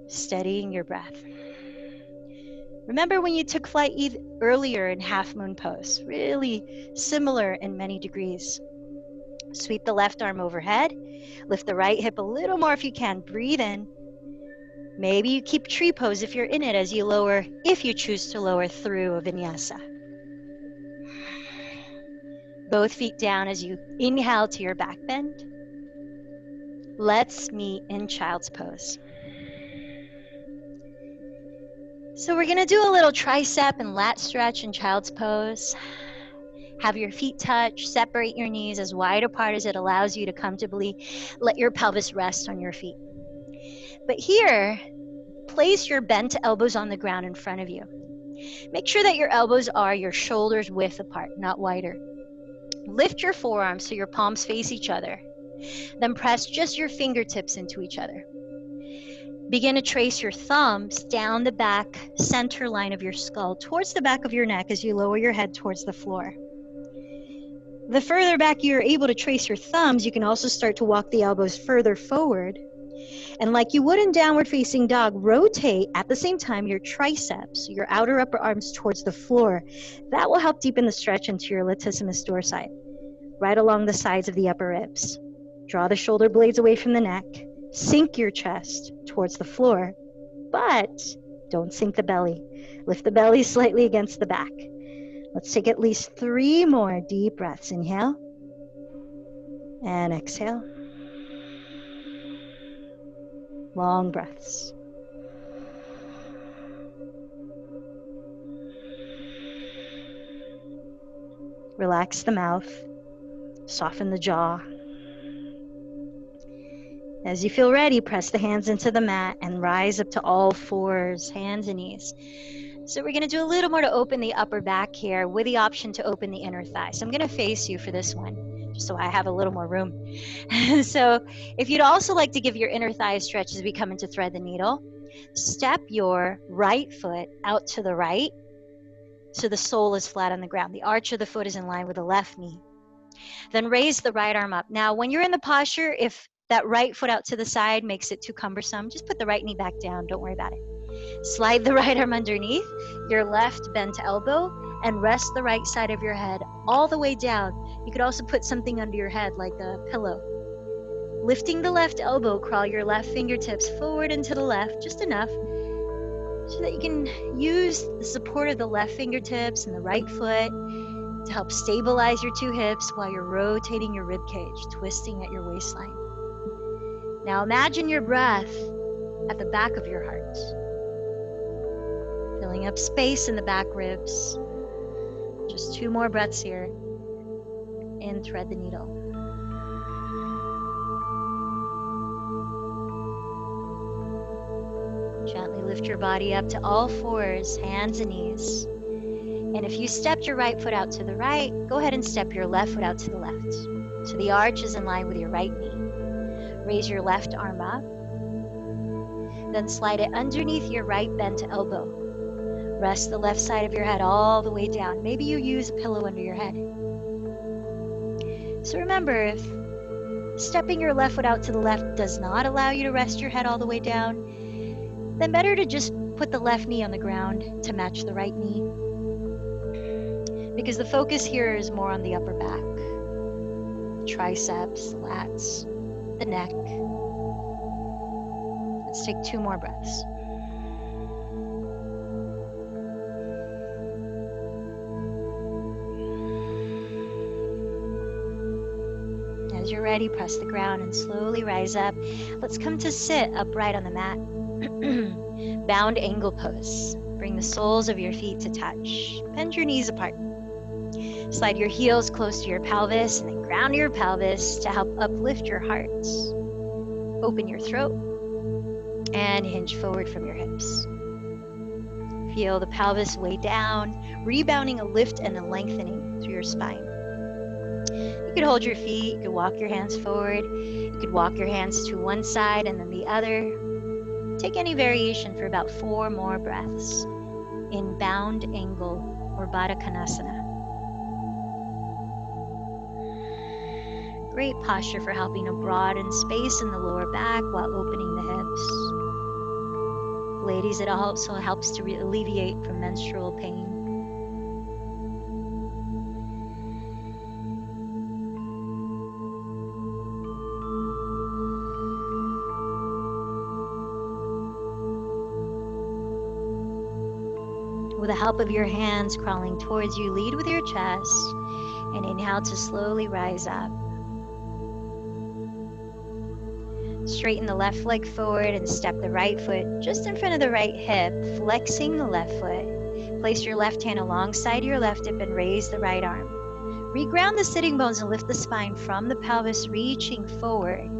Steadying your breath. Remember when you took flight earlier in half moon pose, really similar in many degrees. Sweep the left arm overhead, lift the right hip a little more if you can, breathe in. Maybe you keep tree pose if you're in it as you lower, if you choose to lower through a vinyasa. Both feet down as you inhale to your back bend. Let's meet in child's pose. So we're going to do a little tricep and lat stretch in child's pose. Have your feet touch, separate your knees as wide apart as it allows you to comfortably let your pelvis rest on your feet. But here, place your bent elbows on the ground in front of you. Make sure that your elbows are your shoulders width apart, not wider. Lift your forearms so your palms face each other. Then press just your fingertips into each other. Begin to trace your thumbs down the back center line of your skull towards the back of your neck as you lower your head towards the floor. The further back you're able to trace your thumbs, you can also start to walk the elbows further forward. And like you would in downward facing dog, rotate at the same time your triceps, your outer upper arms towards the floor. That will help deepen the stretch into your latissimus dorsi, right along the sides of the upper ribs. Draw the shoulder blades away from the neck. Sink your chest towards the floor, but don't sink the belly. Lift the belly slightly against the back. Let's take at least 3 more deep breaths. Inhale and exhale. Long breaths. Relax the mouth. Soften the jaw. As you feel ready, press the hands into the mat and rise up to all fours, hands and knees. So we're going to do a little more to open the upper back here with the option to open the inner thigh. So I'm going to face you for this one, just so I have a little more room. So if you'd also like to give your inner thigh a stretch as we come into thread the needle, step your right foot out to the right so the sole is flat on the ground. The arch of the foot is in line with the left knee. Then raise the right arm up. Now, when you're in the posture, if that right foot out to the side makes it too cumbersome, just put the right knee back down. Don't worry about it. Slide the right arm underneath your left bent elbow and rest the right side of your head all the way down. You could also put something under your head like a pillow. Lifting the left elbow, crawl your left fingertips forward and to the left, just enough, so that you can use the support of the left fingertips and the right foot to help stabilize your two hips while you're rotating your rib cage, twisting at your waistline. Now imagine your breath at the back of your heart, filling up space in the back ribs. Just 2 more breaths here. And thread the needle. Gently lift your body up to all fours, hands and knees. And if you stepped your right foot out to the right, go ahead and step your left foot out to the left. So the arch is in line with your right knee. Raise your left arm up. Then slide it underneath your right bent elbow. Rest the left side of your head all the way down. Maybe you use a pillow under your head. So remember, if stepping your left foot out to the left does not allow you to rest your head all the way down, then better to just put the left knee on the ground to match the right knee. Because the focus here is more on the upper back, the triceps, the lats, the neck. Let's take 2 more breaths. As you're ready, press the ground and slowly rise up. Let's come to sit upright on the mat. Bound angle pose. Bring the soles of your feet to touch. Bend your knees apart. Slide your heels close to your pelvis and then ground your pelvis to help uplift your heart. Open your throat and hinge forward from your hips. Feel the pelvis way down, rebounding a lift and a lengthening through your spine. You could hold your feet, you could walk your hands forward, you could walk your hands to one side and then the other. Take any variation for about 4 more breaths in bound angle or Baddha Konasana. Great posture for helping to broaden space in the lower back while opening the hips. Ladies, it also helps to alleviate from menstrual pain. With the help of your hands crawling towards you, lead with your chest and inhale to slowly rise up. Straighten the left leg forward and step the right foot just in front of the right hip, flexing the left foot. Place your left hand alongside your left hip and raise the right arm. Reground the sitting bones and lift the spine from the pelvis, reaching forward.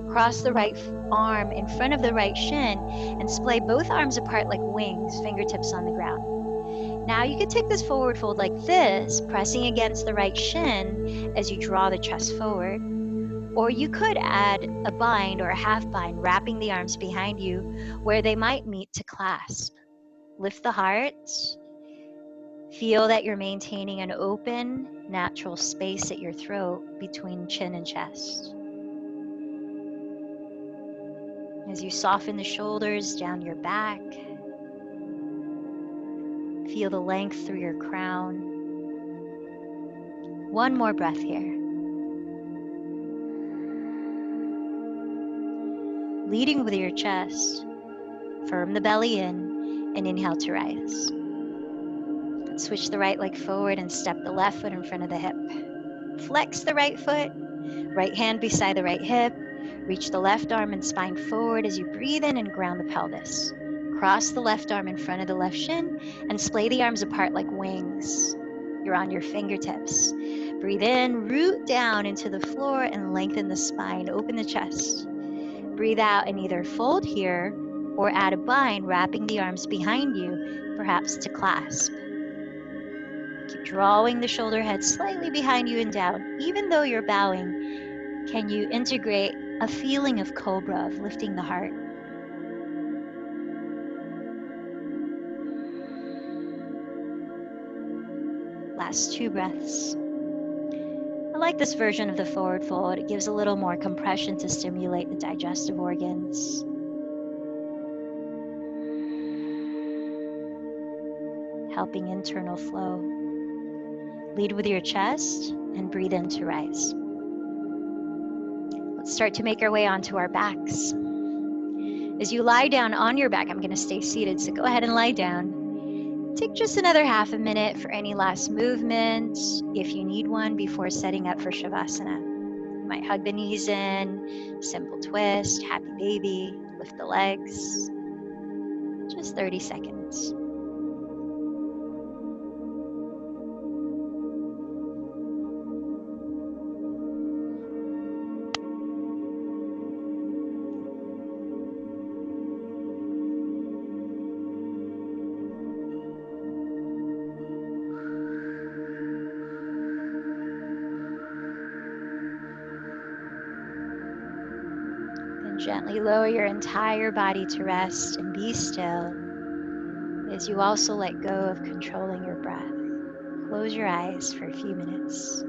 Cross the right arm in front of the right shin and splay both arms apart like wings, fingertips on the ground. Now you can take this forward fold like this, pressing against the right shin as you draw the chest forward. Or you could add a bind or a half bind, wrapping the arms behind you where they might meet to clasp. Lift the heart. Feel that you're maintaining an open, natural space at your throat between chin and chest. As you soften the shoulders down your back, feel the length through your crown. 1 more breath here. Leading with your chest, firm the belly in and inhale to rise. Switch the right leg forward and step the left foot in front of the hip. Flex the right foot, right hand beside the right hip. Reach the left arm and spine forward as you breathe in and ground the pelvis. Cross the left arm in front of the left shin and splay the arms apart like wings. You're on your fingertips. Breathe in, root down into the floor and lengthen the spine. Open the chest. Breathe out and either fold here or add a bind, wrapping the arms behind you, perhaps to clasp. Keep drawing the shoulder head slightly behind you and down. Even though you're bowing, can you integrate a feeling of cobra, of lifting the heart? Last 2 breaths. I'd like this version of the forward fold. It gives a little more compression to stimulate the digestive organs. Helping internal flow. Lead with your chest and breathe in to rise. Let's start to make our way onto our backs. As you lie down on your back, I'm going to stay seated, so go ahead and lie down. Take just another half a minute for any last movement, if you need one, before setting up for Shavasana. You might hug the knees in, simple twist, happy baby, lift the legs. Just 30 seconds. Gently lower your entire body to rest and be still as you also let go of controlling your breath. Close your eyes for a few minutes.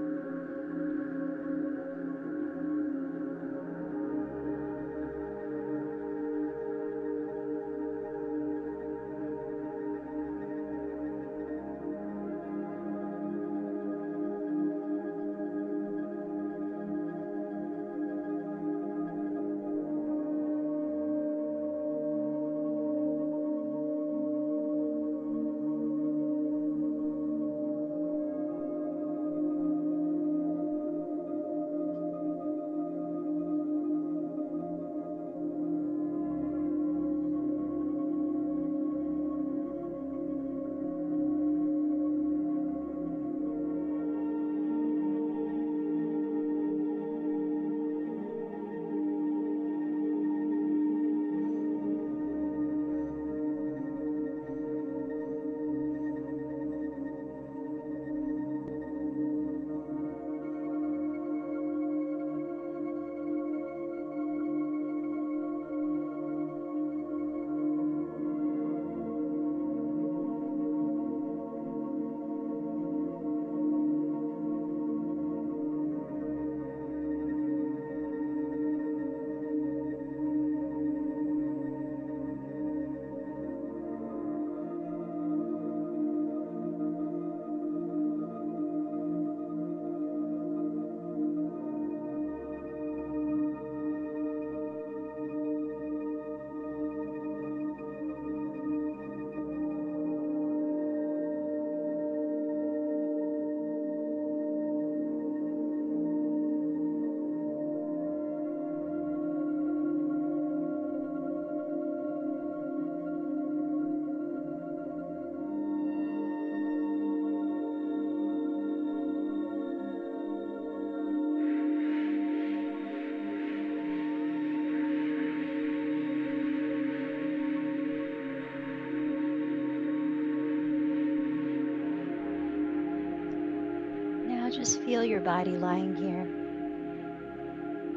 Now just feel your body lying here.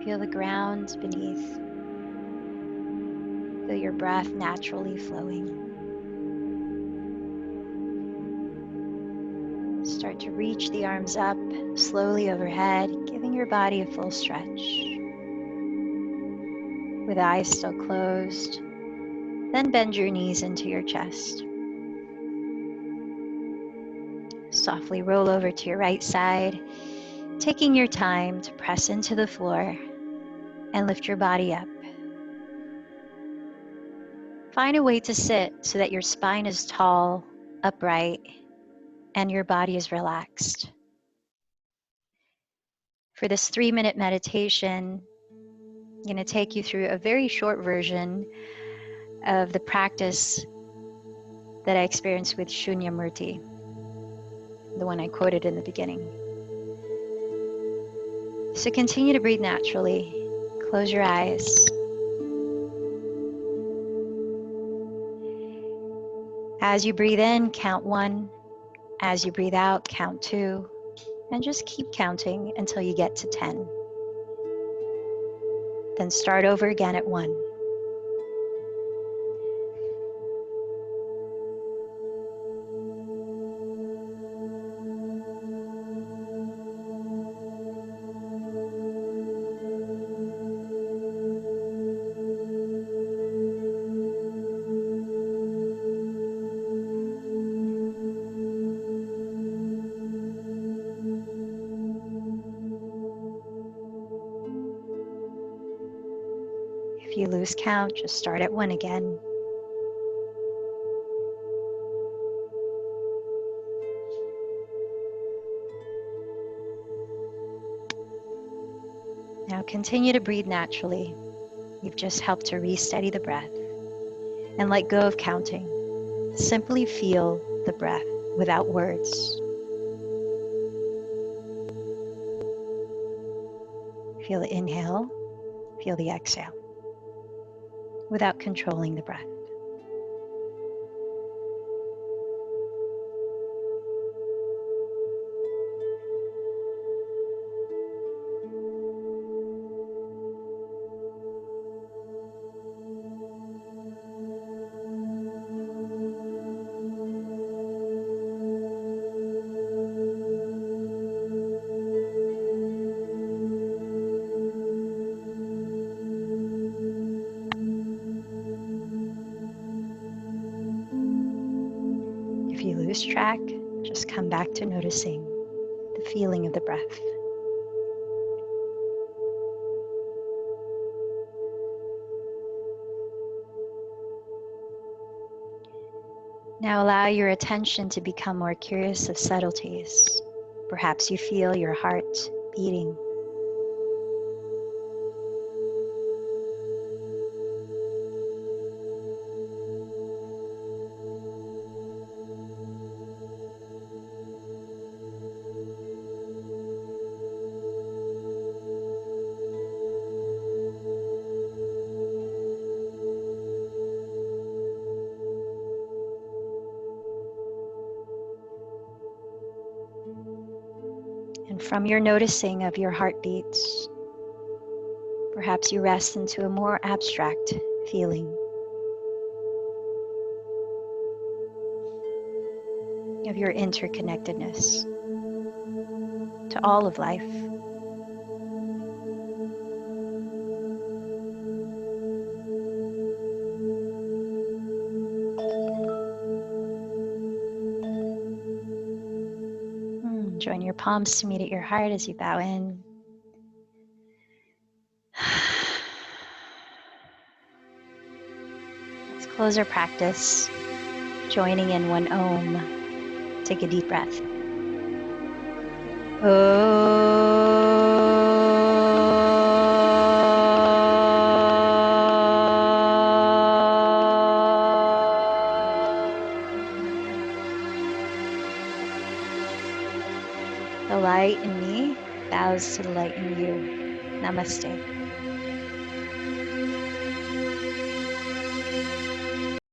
Feel the ground beneath. Feel your breath naturally flowing. Start to reach the arms up slowly overhead, giving your body a full stretch. With eyes still closed, then bend your knees into your chest. Softly roll over to your right side, taking your time to press into the floor and lift your body up. Find a way to sit so that your spine is tall, upright, and your body is relaxed. For this 3-minute meditation, I'm going to take you through a very short version of the practice that I experienced with Shunyamurti, the one I quoted in the beginning. So continue to breathe naturally. Close your eyes. As you breathe in, count 1. As you breathe out, count 2. And just keep counting until you get to 10. Then start over again at 1. you lose count, just start at 1 again. Now continue to breathe naturally. You've just helped to re-steady the breath and let go of counting. Simply feel the breath without words. Feel the inhale, feel the exhale, without controlling the breath. If you lose track, just come back to noticing the feeling of the breath. Now allow your attention to become more curious of subtleties. Perhaps you feel your heart beating. And from your noticing of your heartbeats, perhaps you rest into a more abstract feeling of your interconnectedness to all of life. Join your palms to meet at your heart as you bow in. Let's close our practice, joining in one Om. Take a deep breath. The light in me bows to the light in you. Namaste.